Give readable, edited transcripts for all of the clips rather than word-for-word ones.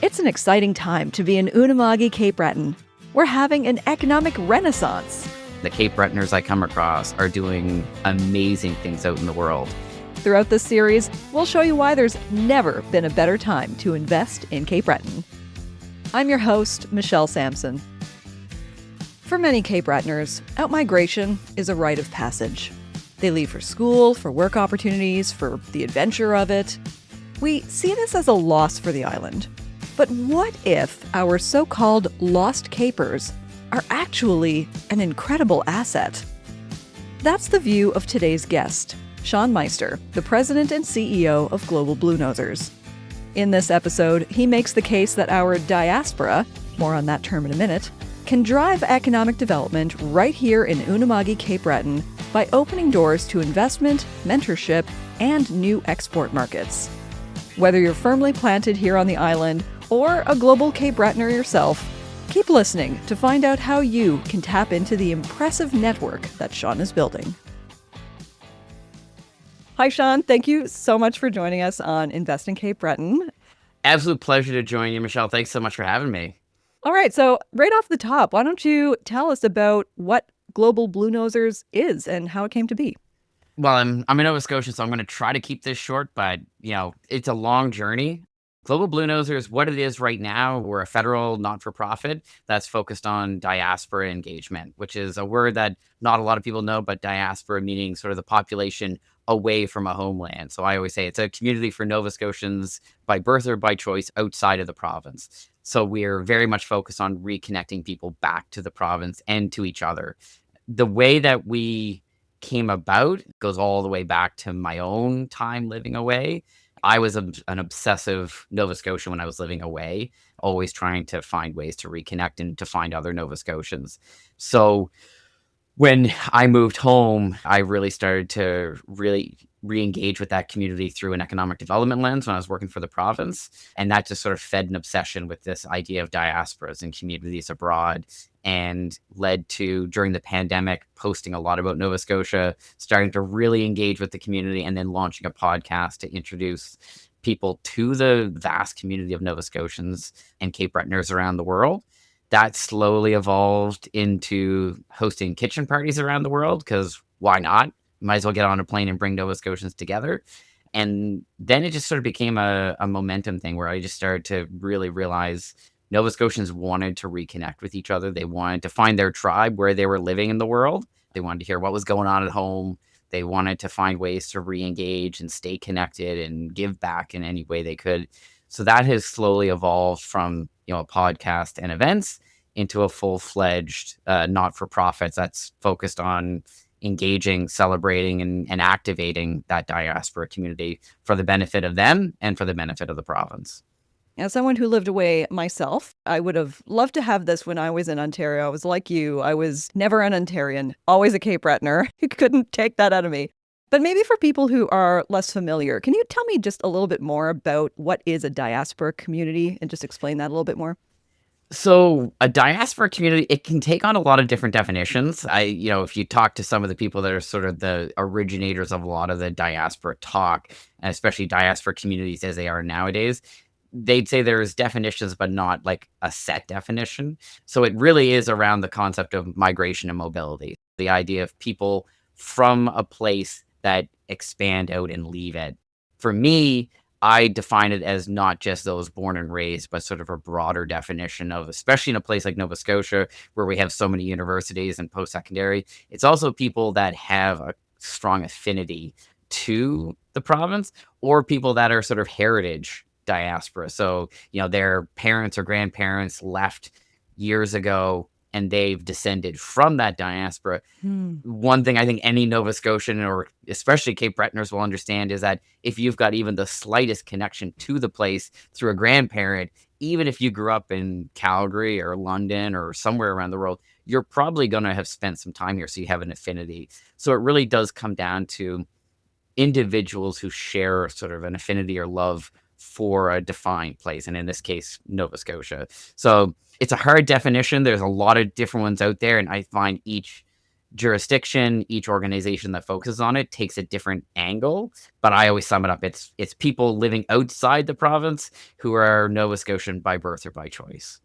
It's an exciting time to be in Unama'ki, Cape Breton. We're having an economic renaissance. The Cape Bretoners I come across are doing amazing things out in the world. Throughout this series, we'll show you why there's never been a better time to invest in Cape Breton. I'm your host, Michelle Sampson. For many Cape Bretoners, outmigration is a rite of passage. They leave for school, for work opportunities, for the adventure of it. We see this as a loss for the island. But what if our so-called lost Capers are actually an incredible asset? That's the view of today's guest, Sean Meister, the president and CEO of Global Bluenosers. In this episode, he makes the case that our diaspora, more on that term in a minute, can drive economic development right here in Unama'ki, Cape Breton by opening doors to investment, mentorship, and new export markets. Whether you're firmly planted here on the island or a global Cape Bretoner yourself, keep listening to find out how you can tap into the impressive network that Sean is building. Hi, Sean. Thank you so much for joining us on Invest in Cape Breton. Absolute pleasure to join you, Michelle. Thanks so much for having me. All right. So right off the top, why don't you tell us about what Global Bluenosers is and how it came to be? Well, I'm a Nova Scotian, so I'm going to try to keep this short, but, it's a long journey. Global Bluenosers, what it is right now, we're a federal not-for-profit that's focused on diaspora engagement, which is a word that not a lot of people know, but diaspora meaning sort of the population away from a homeland. So I always say it's a community for Nova Scotians by birth or by choice outside of the province. So we're very much focused on reconnecting people back to the province and to each other. The way that we came about goes all the way back to my own time living away. I was an obsessive Nova Scotian when I was living away, always trying to find ways to reconnect and to find other Nova Scotians. So when I moved home, I really started to re-engage with that community through an economic development lens when I was working for the province. And that just sort of fed an obsession with this idea of diasporas and communities abroad, and led to, during the pandemic, posting a lot about Nova Scotia, starting to really engage with the community, and then launching a podcast to introduce people to the vast community of Nova Scotians and Cape Bretoners around the world. That slowly evolved into hosting kitchen parties around the world, because why not? Might as well get on a plane and bring Nova Scotians together. And then it just sort of became a momentum thing where I just started to really realize Nova Scotians wanted to reconnect with each other. They wanted to find their tribe where they were living in the world. They wanted to hear what was going on at home. They wanted to find ways to re-engage and stay connected and give back in any way they could. So that has slowly evolved from, a podcast and events into a full-fledged not-for-profit that's focused on engaging, celebrating, and activating that diaspora community for the benefit of them and for the benefit of the province. As someone who lived away myself, I would have loved to have this when I was in Ontario. I was like you. I was never an Ontarian, always a Cape Bretoner. You couldn't take that out of me. But maybe for people who are less familiar, can you tell me just a little bit more about what is a diaspora community and just explain that a little bit more? So a diaspora community, it can take on a lot of different definitions. If you talk to some of the people that are sort of the originators of a lot of the diaspora talk, and especially diaspora communities as they are nowadays, they'd say there's definitions, but not like a set definition. So it really is around the concept of migration and mobility, the idea of people from a place that expand out and leave it. For me, I define it as not just those born and raised, but sort of a broader definition of, especially in a place like Nova Scotia, where we have so many universities and post-secondary, it's also people that have a strong affinity to the province, or people that are sort of heritage diaspora. So, their parents or grandparents left years ago and they've descended from that diaspora. One thing I think any Nova Scotian, or especially Cape Bretoners, will understand is that if you've got even the slightest connection to the place through a grandparent, even if you grew up in Calgary or London or somewhere around the world, you're probably going to have spent some time here, so you have an affinity. So it really does come down to individuals who share sort of an affinity or love for a defined place, and in this case, Nova Scotia. So it's a hard definition. There's a lot of different ones out there, and I find each jurisdiction, each organization that focuses on it takes a different angle. But I always sum it up. It's people living outside the province who are Nova Scotian by birth or by choice.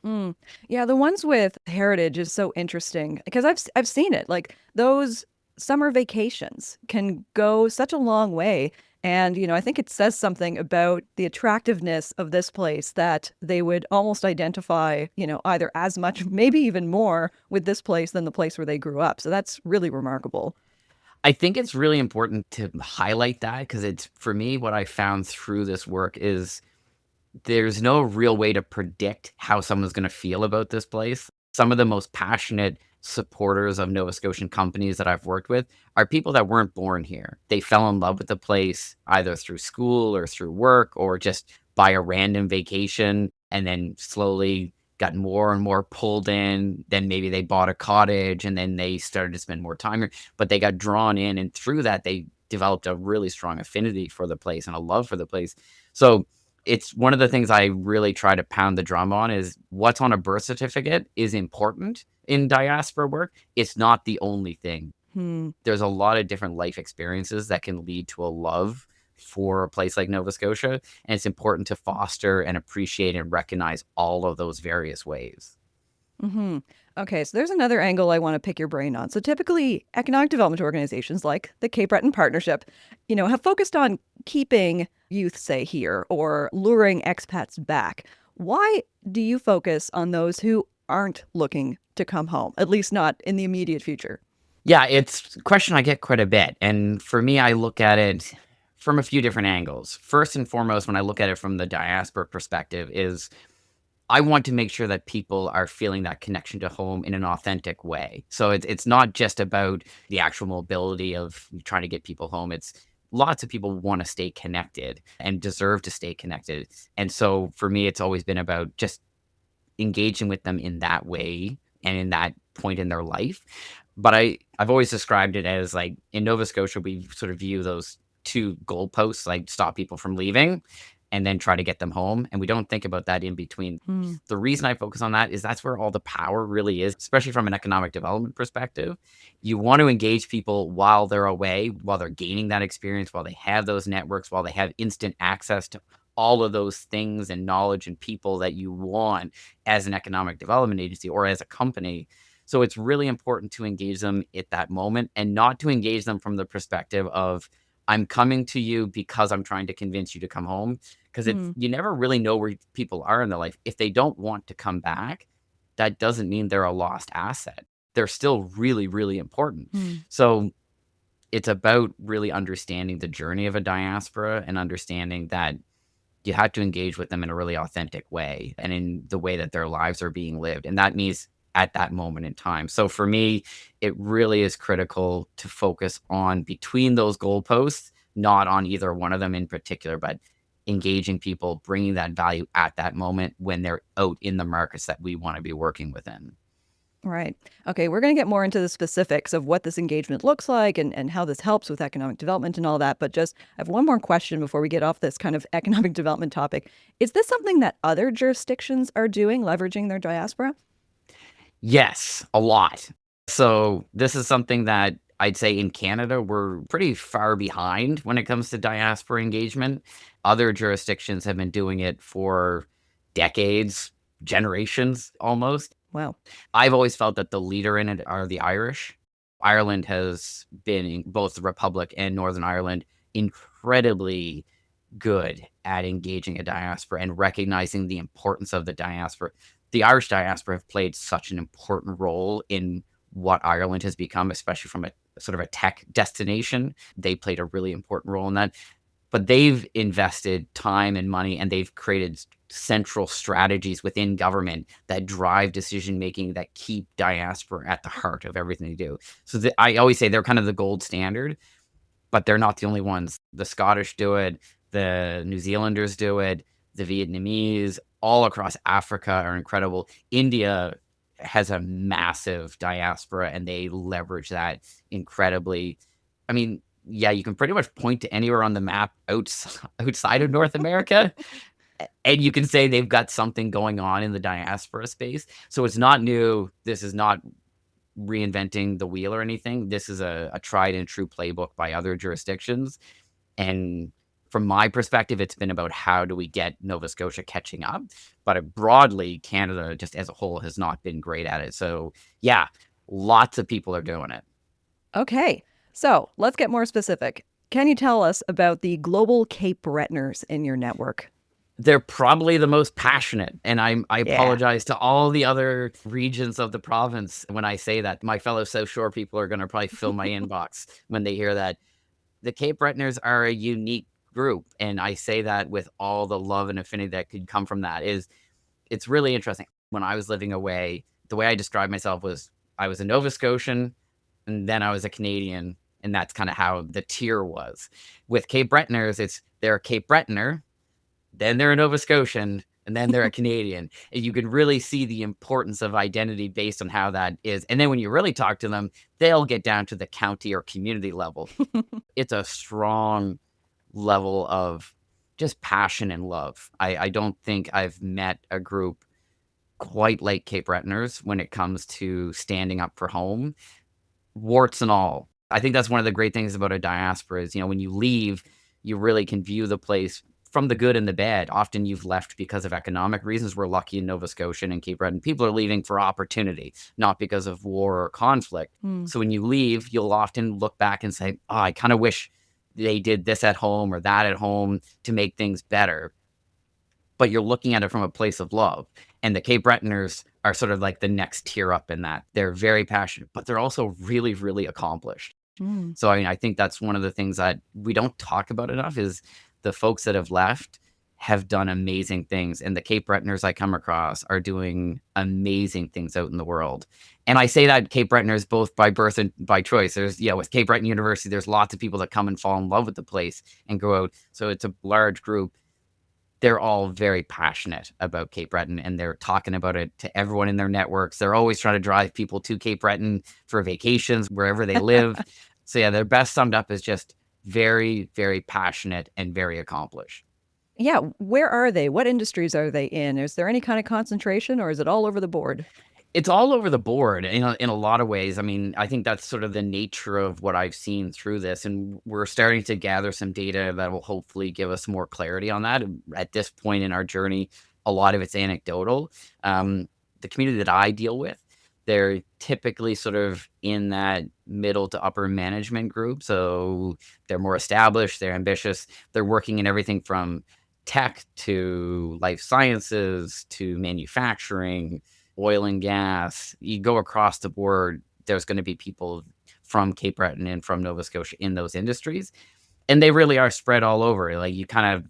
Mm. Yeah, the ones with heritage is so interesting because I've seen it. Like those summer vacations can go such a long way. And, I think it says something about the attractiveness of this place that they would almost identify, either as much, maybe even more with this place than the place where they grew up. So that's really remarkable. I think it's really important to highlight that because it's, for me, what I found through this work is there's no real way to predict how someone's going to feel about this place. Some of the most passionate supporters of Nova Scotian companies that I've worked with are people that weren't born here. They fell in love with the place either through school or through work or just by a random vacation and then slowly got more and more pulled in. Then maybe they bought a cottage and then they started to spend more time here, but they got drawn in. And through that, they developed a really strong affinity for the place and a love for the place. So it's one of the things I really try to pound the drum on is what's on a birth certificate is important in diaspora work. It's not the only thing. Hmm. There's a lot of different life experiences that can lead to a love for a place like Nova Scotia. And it's important to foster and appreciate and recognize all of those various ways. Hmm. Okay, so there's another angle I want to pick your brain on. So typically, economic development organizations like the Cape Breton Partnership, have focused on keeping youth, say, here or luring expats back. Why do you focus on those who aren't looking to come home, at least not in the immediate future? Yeah, it's a question I get quite a bit. And for me, I look at it from a few different angles. First and foremost, when I look at it from the diaspora perspective, is I want to make sure that people are feeling that connection to home in an authentic way. So it's not just about the actual mobility of trying to get people home. It's lots of people want to stay connected and deserve to stay connected. And so for me, it's always been about just engaging with them in that way and in that point in their life. But I've always described it as like in Nova Scotia, we sort of view those two goalposts, like stop people from leaving and then try to get them home. And we don't think about that in between. Hmm. The reason I focus on that is that's where all the power really is, especially from an economic development perspective. You want to engage people while they're away, while they're gaining that experience, while they have those networks, while they have instant access to all of those things and knowledge and people that you want as an economic development agency or as a company. So it's really important to engage them at that moment and not to engage them from the perspective of, I'm coming to you because I'm trying to convince you to come home. Because Hmm. you never really know where people are in their life. If they don't want to come back, that doesn't mean they're a lost asset. They're still really, really important. Hmm. So it's about really understanding the journey of a diaspora and understanding that you have to engage with them in a really authentic way and in the way that their lives are being lived. And that means at that moment in time. So for me, it really is critical to focus on between those goalposts, not on either one of them in particular, but engaging people, bringing that value at that moment when they're out in the markets that we want to be working within. Right. Okay, we're going to get more into the specifics of what this engagement looks like and how this helps with economic development and all that. But just, I have one more question before we get off this kind of economic development topic. Is this something that other jurisdictions are doing, leveraging their diaspora? Yes, a lot. So this is something that I'd say in Canada, we're pretty far behind when it comes to diaspora engagement. Other jurisdictions have been doing it for decades, generations almost. Wow. I've always felt that the leader in it are the Irish. Ireland has been, in both the Republic and Northern Ireland, incredibly good at engaging a diaspora and recognizing the importance of the diaspora. The Irish diaspora have played such an important role in what Ireland has become, especially from a sort of a tech destination. They played a really important role in that. But they've invested time and money and they've created central strategies within government that drive decision making that keep diaspora at the heart of everything they do. So I always say they're kind of the gold standard, but they're not the only ones. The Scottish do it, the New Zealanders do it, the Vietnamese, all across Africa are incredible. India has a massive diaspora and they leverage that incredibly. I mean, yeah, you can pretty much point to anywhere on the map outside of North America, and you can say they've got something going on in the diaspora space. So it's not new. This is not reinventing the wheel or anything. This is a tried and true playbook by other jurisdictions. And from my perspective, it's been about how do we get Nova Scotia catching up. But broadly, Canada just as a whole has not been great at it. So yeah, lots of people are doing it. Okay, so let's get more specific. Can you tell us about the global Cape Bretoners in your network? They're probably the most passionate, and I Yeah. apologize to all the other regions of the province when I say that. My fellow South Shore people are gonna probably fill my inbox when they hear that. The Cape Bretoners are a unique group, and I say that with all the love and affinity that could come from that. It's really interesting. When I was living away, the way I described myself was I was a Nova Scotian, and then I was a Canadian, and that's kinda how the tier was. With Cape Bretoners, they're a Cape Bretoner, then they're a Nova Scotian, and then they're a Canadian. And you can really see the importance of identity based on how that is. And then when you really talk to them, they'll get down to the county or community level. It's a strong level of just passion and love. I don't think I've met a group quite like Cape Bretoners when it comes to standing up for home, warts and all. I think that's one of the great things about a diaspora is, when you leave, you really can view the place from the good and the bad. Often you've left because of economic reasons. We're lucky in Nova Scotia and Cape Breton. People are leaving for opportunity, not because of war or conflict. Hmm. So when you leave, you'll often look back and say, oh, I kind of wish they did this at home or that at home to make things better. But you're looking at it from a place of love. And the Cape Bretoners are sort of like the next tier up in that. They're very passionate, but they're also really, really accomplished. Hmm. So, I think that's one of the things that we don't talk about enough is the folks that have left have done amazing things. And the Cape Bretoners I come across are doing amazing things out in the world. And I say that Cape Bretoners both by birth and by choice. There's, with Cape Breton University, there's lots of people that come and fall in love with the place and go out. So it's a large group. They're all very passionate about Cape Breton, and they're talking about it to everyone in their networks. They're always trying to drive people to Cape Breton for vacations, wherever they live. So yeah, they're best summed up as just very, very passionate and very accomplished. Yeah, where are they? What industries are they in? Is there any kind of concentration or is it all over the board? It's all over the board in a lot of ways. I think that's sort of the nature of what I've seen through this, and we're starting to gather some data that will hopefully give us more clarity on that. At this point in our journey, a lot of it's anecdotal. The community that I deal with, they're typically sort of in that middle to upper management group. So they're more established, they're ambitious, they're working in everything from tech to life sciences to manufacturing, oil and gas. You go across the board, there's going to be people from Cape Breton and from Nova Scotia in those industries. And they really are spread all over. Like you kind of,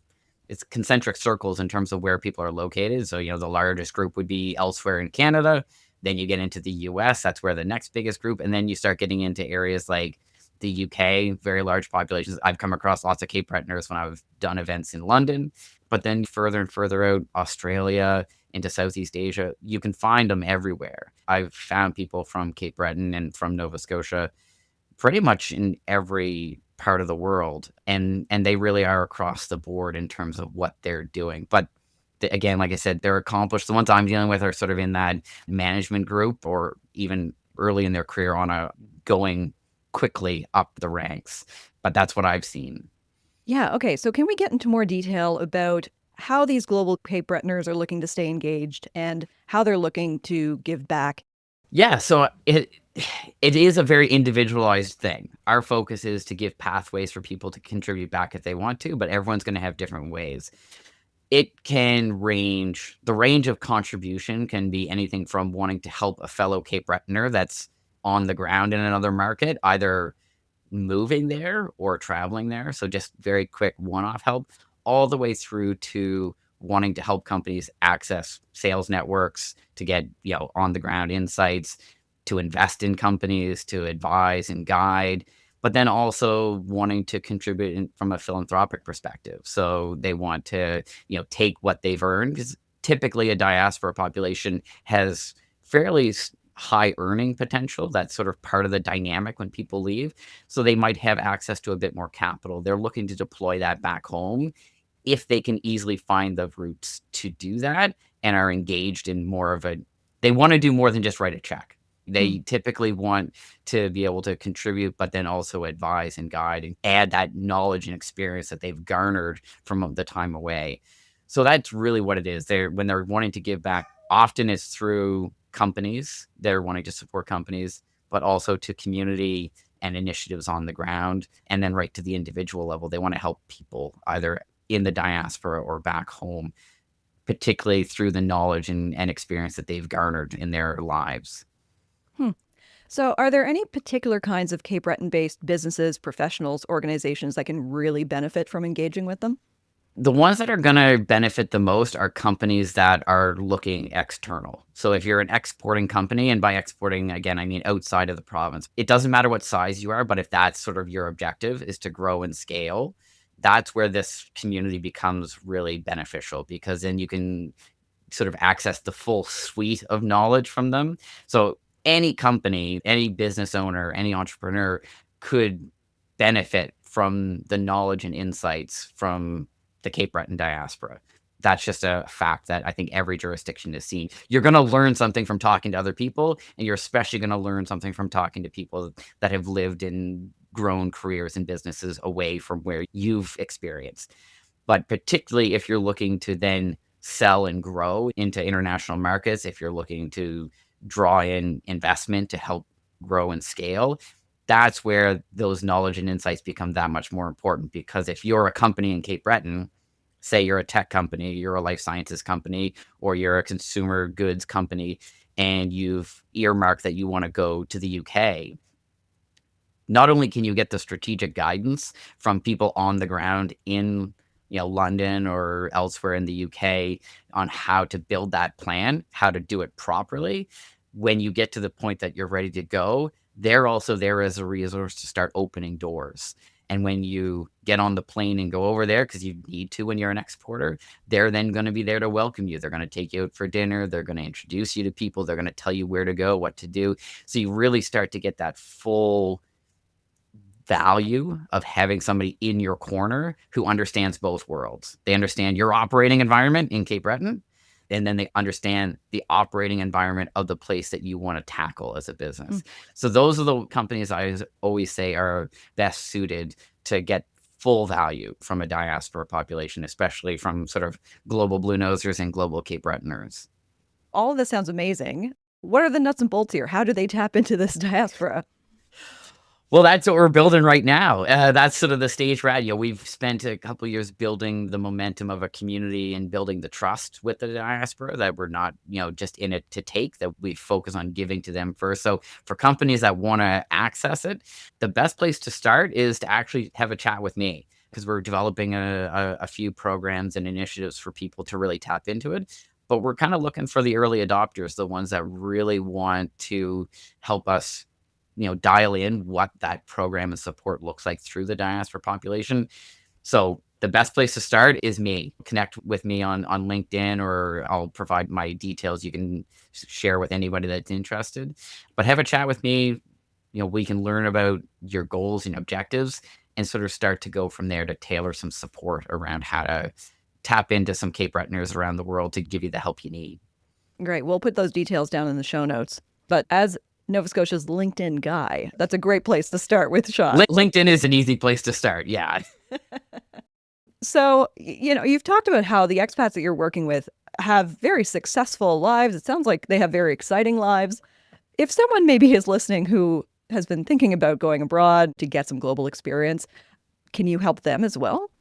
it's concentric circles in terms of where people are located. So, the largest group would be elsewhere in Canada. Then you get into the US, that's where the next biggest group. And then you start getting into areas like the UK, very large populations. I've come across lots of Cape Bretoners when I've done events in London. But then further and further out, Australia, into Southeast Asia, you can find them everywhere. I've found people from Cape Breton and from Nova Scotia pretty much in every part of the world, and they really are across the board in terms of what they're doing. But again, like I said, they're accomplished. The ones I'm dealing with are sort of in that management group or even early in their career on a going quickly up the ranks. But that's what I've seen. Yeah, okay. So can we get into more detail about how these global Cape Bretoners are looking to stay engaged and how they're looking to give back? Yeah, so it is a very individualized thing. Our focus is to give pathways for people to contribute back if they want to, but everyone's going to have different ways. It can range. The range of contribution can be anything from wanting to help a fellow Cape Bretoner that's on the ground in another market, either moving there or traveling there. So just very quick one-off help, all the way through to wanting to help companies access sales networks to get, on the ground insights, to invest in companies, to advise and guide, but then also wanting to contribute from a philanthropic perspective. So they want to, take what they've earned, because typically a diaspora population has fairly high earning potential. That's sort of part of the dynamic when people leave. So they might have access to a bit more capital. They're looking to deploy that back home if they can easily find the routes to do that and are engaged in more of they want to do more than just write a check. They typically want to be able to contribute, but then also advise and guide and add that knowledge and experience that they've garnered from the time away. So that's really what it is. When they're wanting to give back, often it's through companies. They're wanting to support companies, but also to community and initiatives on the ground. And then right to the individual level, they want to help people either in the diaspora or back home, particularly through the knowledge and experience that they've garnered in their lives. So, are there any particular kinds of Cape Breton-based businesses, professionals, organizations that can really benefit from engaging with them? The ones that are going to benefit the most are companies that are looking external. So if you're an exporting company, and by exporting, again, I mean outside of the province, it doesn't matter what size you are, but if that's sort of your objective is to grow and scale, that's where this community becomes really beneficial, because then you can sort of access the full suite of knowledge from them. So any company, any business owner, any entrepreneur could benefit from the knowledge and insights from the Cape Breton diaspora. That's just a fact that I think every jurisdiction has seen. You're going to learn something from talking to other people, and you're especially going to learn something from talking to people that have lived and grown careers and businesses away from where you've experienced. But particularly if you're looking to then sell and grow into international markets, if you're looking to draw in investment to help grow and scale, that's where those knowledge and insights become that much more important. Because if you're a company in Cape Breton, say you're a tech company, you're a life sciences company, or you're a consumer goods company, and you've earmarked that you want to go to the UK, not only can you get the strategic guidance from people on the ground in London or elsewhere in the UK on how to build that plan, how to do it properly. When you get to the point that you're ready to go, they're also there as a resource to start opening doors. And when you get on the plane and go over there, because you need to when you're an exporter, they're then going to be there to welcome you. They're going to take you out for dinner. They're going to introduce you to people. They're going to tell you where to go, what to do. So you really start to get that full value of having somebody in your corner who understands both worlds. They understand your operating environment in Cape Breton, and then they understand the operating environment of the place that you want to tackle as a business. So those are the companies I always say are best suited to get full value from a diaspora population, especially from sort of global Bluenosers and global Cape Bretoners. All of this sounds amazing. What are the nuts and bolts here? How do they tap into this diaspora? Well, that's what we're building right now. That's sort of the stage we're at. We've spent a couple of years building the momentum of a community and building the trust with the diaspora, that we're not, just in it to take, that we focus on giving to them first. So for companies that want to access it, the best place to start is to actually have a chat with me, because we're developing a few programs and initiatives for people to really tap into it. But we're kind of looking for the early adopters, the ones that really want to help us dial in what that program and support looks like through the diaspora population. So the best place to start is me. Connect with me on LinkedIn, or I'll provide my details. You can share with anybody that's interested, but have a chat with me. We can learn about your goals and objectives and sort of start to go from there to tailor some support around how to tap into some Cape Bretoners around the world to give you the help you need. Great. We'll put those details down in the show notes. But as Nova Scotia's LinkedIn guy, that's a great place to start with, Sean. LinkedIn is an easy place to start. Yeah. So, you've talked about how the expats that you're working with have very successful lives. It sounds like they have very exciting lives. If someone maybe is listening who has been thinking about going abroad to get some global experience, can you help them as well?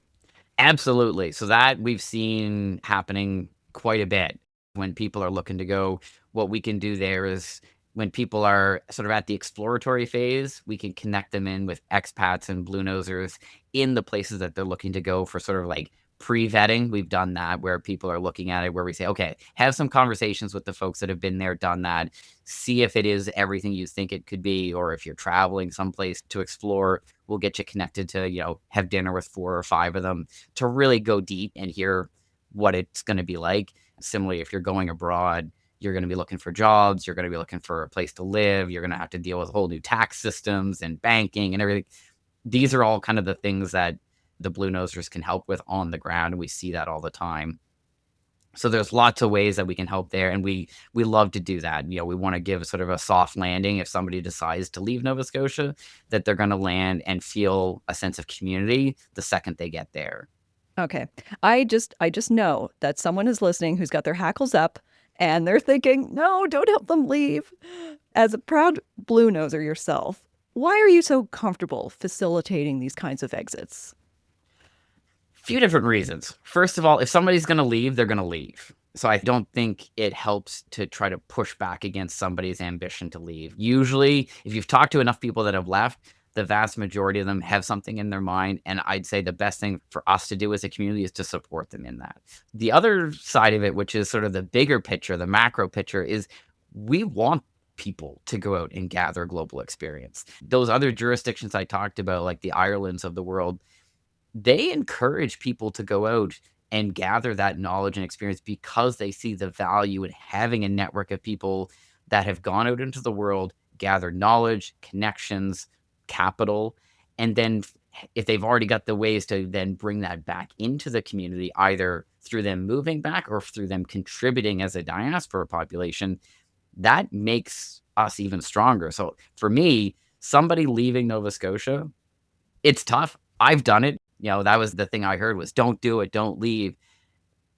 Absolutely. So that we've seen happening quite a bit when people are looking to go. What we can do there is, when people are sort of at the exploratory phase, we can connect them in with expats and Bluenosers in the places that they're looking to go for sort of like pre-vetting. We've done that, where people are looking at it, where we say, okay, have some conversations with the folks that have been there, done that, see if it is everything you think it could be, or if you're traveling someplace to explore, we'll get you connected to, have dinner with 4 or 5 of them to really go deep and hear what it's going to be like. Similarly, if you're going abroad, you're going to be looking for jobs. You're going to be looking for a place to live. You're going to have to deal with whole new tax systems and banking and everything. These are all kind of the things that the Bluenosers can help with on the ground. And we see that all the time. So there's lots of ways that we can help there, and we love to do that. We want to give sort of a soft landing if somebody decides to leave Nova Scotia, that they're going to land and feel a sense of community the second they get there. Okay. I just know that someone is listening who's got their hackles up and they're thinking, no, don't help them leave. As a proud Blue Noser yourself, why are you so comfortable facilitating these kinds of exits? Few different reasons. First of all, if somebody's going to leave, they're going to leave. So I don't think it helps to try to push back against somebody's ambition to leave. Usually, if you've talked to enough people that have left, the vast majority of them have something in their mind. And I'd say the best thing for us to do as a community is to support them in that. The other side of it, which is sort of the bigger picture, the macro picture, is we want people to go out and gather global experience. Those other jurisdictions I talked about, like the Irelands of the world, they encourage people to go out and gather that knowledge and experience because they see the value in having a network of people that have gone out into the world, gathered knowledge, connections, capital, and then if they've already got the ways to then bring that back into the community, either through them moving back or through them contributing as a diaspora population, that makes us even stronger. So for me, somebody leaving Nova Scotia, it's tough. I've done it. That was the thing I heard was don't do it, don't leave.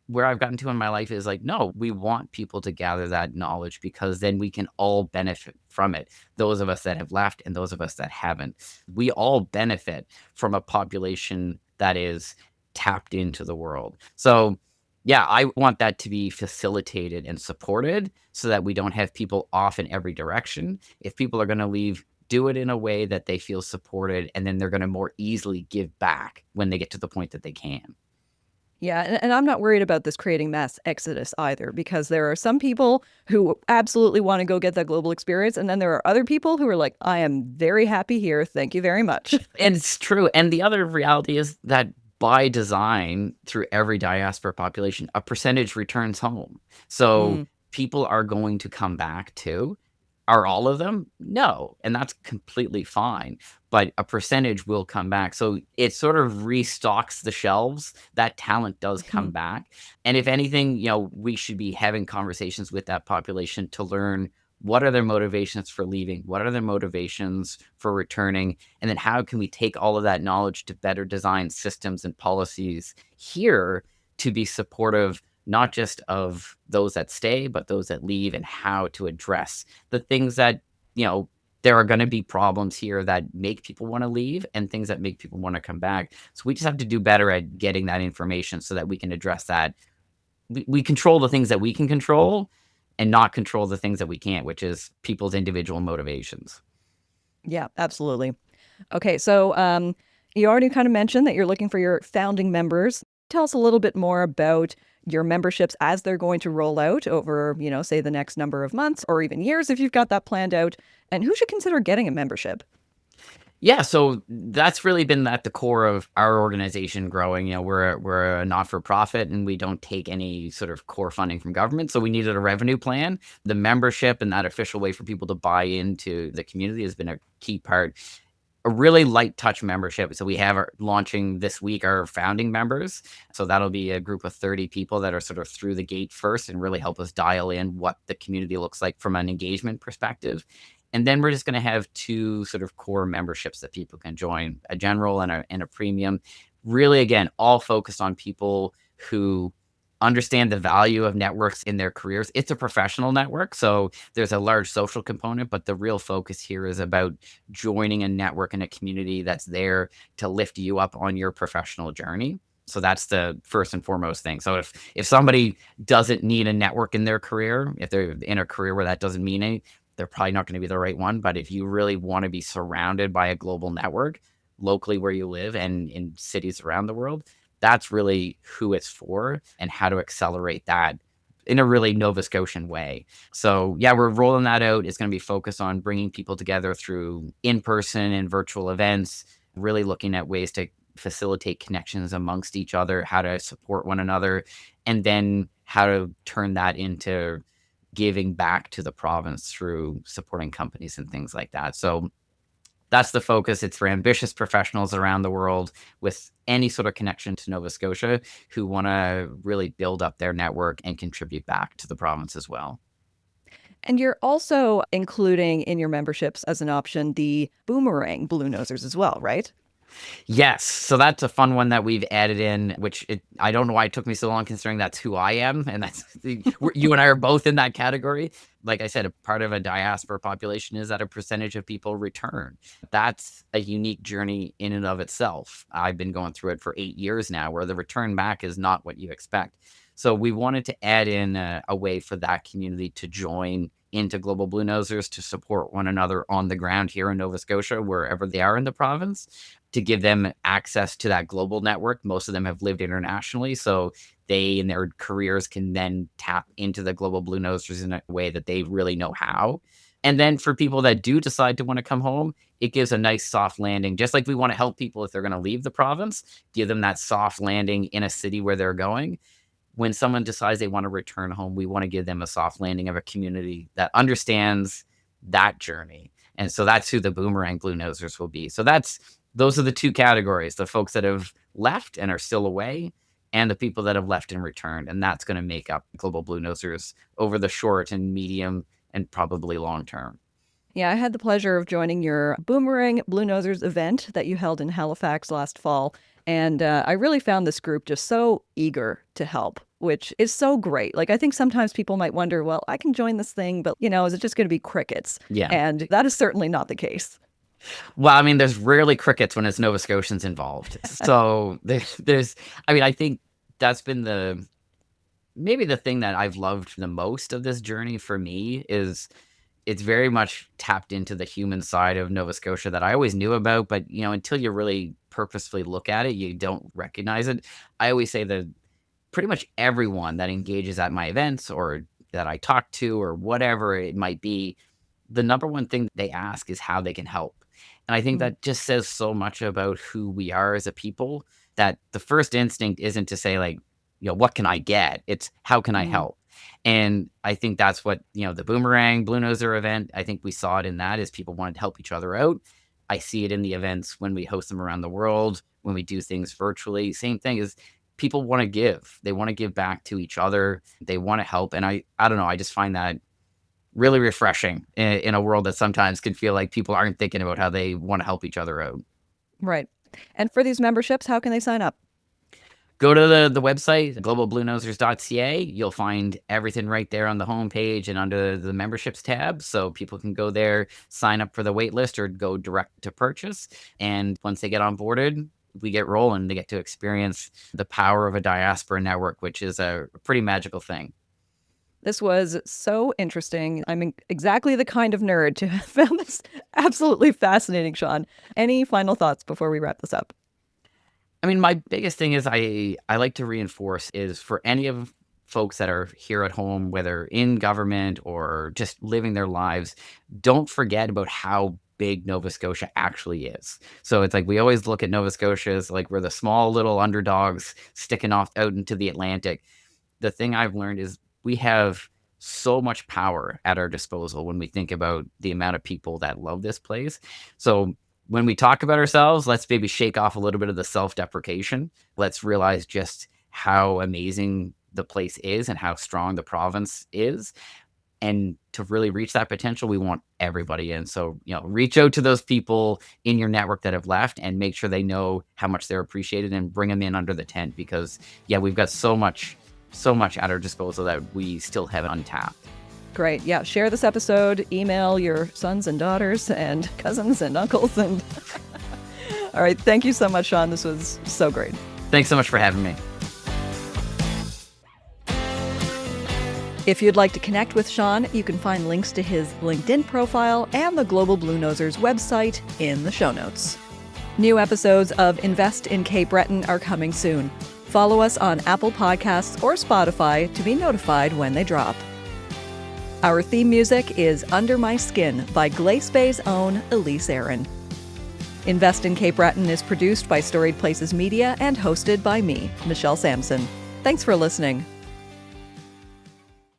Where I've gotten to in my life is like, no, we want people to gather that knowledge because then we can all benefit from it. Those of us that have left and those of us that haven't. We all benefit from a population that is tapped into the world. So, yeah, I want that to be facilitated and supported so that we don't have people off in every direction. If people are going to leave, do it in a way that they feel supported, and then they're going to more easily give back when they get to the point that they can. Yeah, and I'm not worried about this creating mass exodus either, because there are some people who absolutely want to go get that global experience, and then there are other people who are like, I am very happy here. Thank you very much. And it's true. And the other reality is that by design, through every diaspora population, a percentage returns home. So Mm. people are going to come back too. Are all of them? No. And that's completely fine. But a percentage will come back. So it sort of restocks the shelves. That talent does come back. And if anything, we should be having conversations with that population to learn what are their motivations for leaving? What are their motivations for returning? And then how can we take all of that knowledge to better design systems and policies here to be supportive not just of those that stay, but those that leave, and how to address the things that, there are going to be problems here that make people want to leave and things that make people want to come back. So we just have to do better at getting that information so that we can address that. We control the things that we can control and not control the things that we can't, which is people's individual motivations. Yeah, absolutely. Okay, so you already kind of mentioned that you're looking for your founding members. Tell us a little bit more about your memberships as they're going to roll out over, say the next number of months or even years if you've got that planned out, and who should consider getting a membership. Yeah, so that's really been at the core of our organization growing. We're a not-for-profit and we don't take any sort of core funding from government. So we needed a revenue plan. The membership and that official way for people to buy into the community has been a key part. A really light touch membership. So we have launching this week our founding members. So that'll be a group of 30 people that are sort of through the gate first and really help us dial in what the community looks like from an engagement perspective. And then we're just going to have two sort of core memberships that people can join, a general and a premium. Really, again, all focused on people who understand the value of networks in their careers. It's a professional network, so there's a large social component, but the real focus here is about joining a network and a community that's there to lift you up on your professional journey. So that's the first and foremost thing. So if somebody doesn't need a network in their career, if they're in a career where that doesn't mean anything, they're probably not going to be the right one. But if you really want to be surrounded by a global network locally where you live and in cities around the world, that's really who it's for and how to accelerate that in a really Nova Scotian way. So yeah, we're rolling that out. It's going to be focused on bringing people together through in-person and virtual events, really looking at ways to facilitate connections amongst each other, how to support one another, and then how to turn that into giving back to the province through supporting companies and things like that. So That's the focus. It's for ambitious professionals around the world with any sort of connection to Nova Scotia who want to really build up their network and contribute back to the province as well. And you're also including in your memberships as an option the Boomerang Bluenosers as well, right? Yes. So that's a fun one that we've added in, which I don't know why it took me so long considering that's who I am. And you and I are both in that category. Like I said, a part of a diaspora population is that a percentage of people return. That's a unique journey in and of itself. I've been going through it for 8 years now, where the return back is not what you expect. So we wanted to add in a way for that community to join into Global Bluenosers, to support one another on the ground here in Nova Scotia, wherever they are in the province, to give them access to that global network. Most of them have lived internationally, so they in their careers can then tap into the Global Bluenosers in a way that they really know how. And then for people that do decide to want to come home, it gives a nice soft landing. Just like we want to help people if they're going to leave the province, give them that soft landing in a city where they're going. When someone decides they want to return home, we want to give them a soft landing of a community that understands that journey. And so that's who the Boomerang Bluenosers will be. So those are the two categories: the folks that have left and are still away, and the people that have left and returned. And that's going to make up Global Bluenosers over the short and medium and probably long term. Yeah, I had the pleasure of joining your Boomerang Bluenosers event that you held in Halifax last fall. And I really found this group just so eager to help, which is so great. Like, I think sometimes people might wonder, well, I can join this thing, but, is it just going to be crickets? Yeah. And that is certainly not the case. Well, I mean, there's rarely crickets when it's Nova Scotians involved. So I think that's been maybe the thing that I've loved the most of this journey for me is it's very much tapped into the human side of Nova Scotia that I always knew about, but until you really purposefully look at it, you don't recognize it. I always say that pretty much everyone that engages at my events or that I talk to or whatever it might be, the number one thing they ask is how they can help. And I think that just says so much about who we are as a people, that the first instinct isn't to say like, what can I get? It's how can I help? And I think that's what, the Boomerang Bluenoser event, I think we saw it in that, is people wanted to help each other out. I see it in the events when we host them around the world, when we do things virtually. Same thing is people want to give. They want to give back to each other. They want to help. And I don't know, I just find that really refreshing in a world that sometimes can feel like people aren't thinking about how they want to help each other out. Right. And for these memberships, how can they sign up? Go to the website, globalbluenosers.ca. You'll find everything right there on the homepage and under the memberships tab. So people can go there, sign up for the wait list, or go direct to purchase. And once they get onboarded, we get rolling. They get to experience the power of a diaspora network, which is a pretty magical thing. This was so interesting. I'm exactly the kind of nerd to have found this absolutely fascinating, Sean. Any final thoughts before we wrap this up? I mean, my biggest thing is I like to reinforce is for any of folks that are here at home, whether in government or just living their lives, don't forget about how big Nova Scotia actually is. So it's like we always look at Nova Scotia as like we're the small little underdogs sticking off out into the Atlantic. The thing I've learned is we have so much power at our disposal when we think about the amount of people that love this place. So when we talk about ourselves, let's maybe shake off a little bit of the self-deprecation. Let's realize just how amazing the place is and how strong the province is. And to really reach that potential, we want everybody in. So, reach out to those people in your network that have left and make sure they know how much they're appreciated and bring them in under the tent because, we've got so much at our disposal that we still have untapped. Great. Yeah. Share this episode, email your sons and daughters and cousins and uncles. And all right. Thank you so much, Sean. This was so great. Thanks so much for having me. If you'd like to connect with Sean, you can find links to his LinkedIn profile and the Global Bluenosers website in the show notes. New episodes of Invest in Cape Breton are coming soon. Follow us on Apple Podcasts or Spotify to be notified when they drop. Our theme music is Under My Skin by Glace Bay's own Elise Aaron. Invest in Cape Breton is produced by Storied Places Media and hosted by me, Michelle Sampson. Thanks for listening.